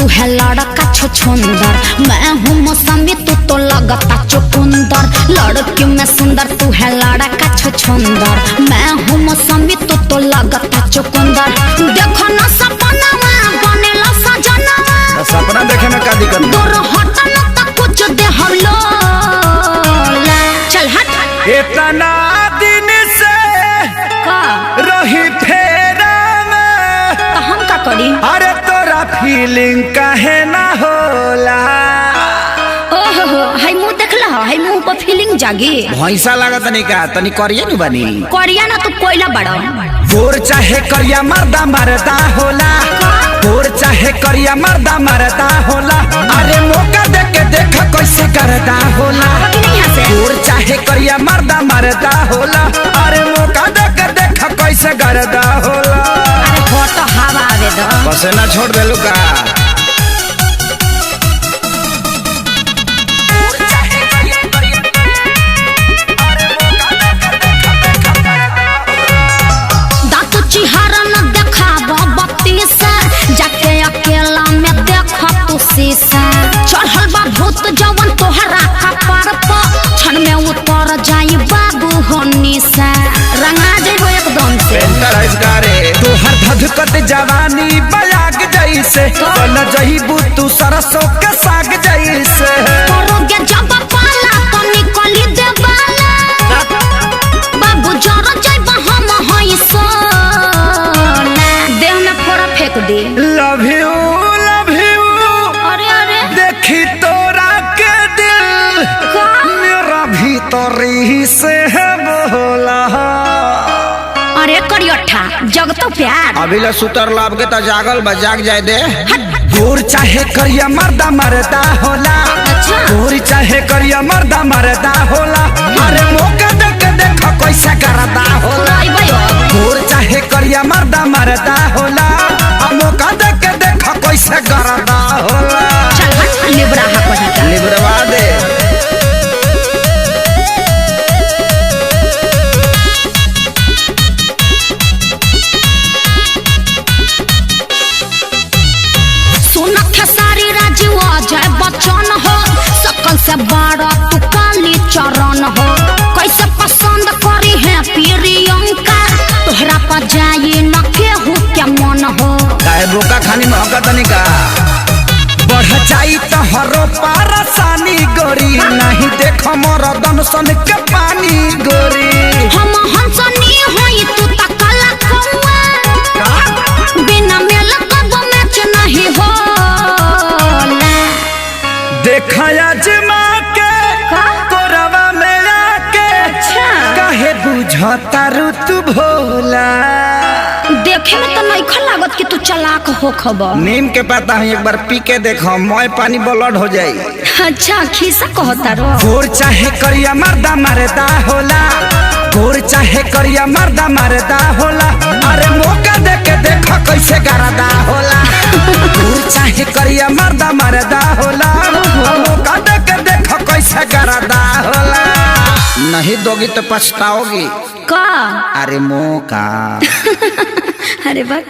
तू है लड़का छुछुंदर, मैं हूँ मौसमी तू तो लगता चुकुंदर। लड़की में सुंदर तू है लड़का छुछुंदर, मैं हूँ मौसमी तू तो लगता चुकुंदर। देखो ना सपना बनेला सजना, सपना देखे में का दिक्कत? दूर हट न तो कुछ दे हम लोग। चल हट। इतना दिन से का रही फेरा में, तो हम का करी? अरे तोरा फीलिंग काहे ना होला? ओहो हाय मुंह देखला, हाय मुंह पर फीलिंग जागी। भैंसा लागत नहीं का तनी करिए नु बनी। करिया ना तू कोयला बड़ा। गोर चाहे करिया मर्दा मरदा होला, गोर चाहे करिया मर्दा मरदा होला। अरे मौका दे के देख कैसे करदा होला। गोर चाहे करिया मर्दा मरदा होला, अरे मौका दे के देख कैसे करदा होला। अरे फोटो हवा आवे दो। बस ना छोड़ देलू का। चिहारा न देखाबो बत्ती से, जाके अकेला में देख तू शीशा। चढ़ल बा भूत जवन तोहरा कपार पर, क्षण में उतर जाई बाबू होनी से। रंगा जेबो एकदम से। तोहर धधकत जवानी बयाग जैसे, बन जहीबू तू सरसों के साग जैसे। करोगे जब पाला तो निकली देवाला, बाबू जर जइबा हम हई सो। देह में फोड़ा फेंक दे। Love you love you. अरे अरे देखी तोरा के दिल का? मेरा भीतरी से है बोला। अरे करियठा जग तो प्यार। अभी ले सुतर लाभ के तो जागल बजाग जाए दे। गोर चाहे करिया मर्दा मरदा होला, अच्छा। गोर चाहे करिया मर्दा मरदा होला। अरे मौका दे के देख कैसे करदा होला। गोर चाहे करिया मर्दा मरदा होला, मौका दे के देख कैसे करदा होला। चल हट लिबरा हा पढ़ा। लिबरवा दे। सुन खेसारी राजू अजय बच्चन हो, सकल से बड़ा तू काली चरण हो। कैसे पसंद करी है प्रियंका, तोहरा पर जाई न केहू के मन हो। काहे बोका खानी महका तनी का। बढ़ जाई तो हरो पारसानी गोरी, नहीं देख मोर दनसन के पानी गोरी। हम हंसनी होई तू त काला कौआ, बिना मेल कब मैच नहीं हो। देखा आजमा के कोरवा में आके, काहे बुझता ऋतु भोला। देखे में तो नहीं लागत कि तू चालाक हो खबर। नीम के पता है एक बार पी के देखो, मोय पानी ब्लड हो जाई। अच्छा खीसा कहता रो। गोर चाहे करिया मर्दा मरदा होला, गोर चाहे करिया मर्दा मरदा होला। अरे मौका दे के देख कैसे करदा होला। गोर चाहे करिया मर्दा मरदा होला, मौका दे के देख कैसे करदा होला। नहीं दोगी तो पछताओगी। का अरे मौका। अरे बात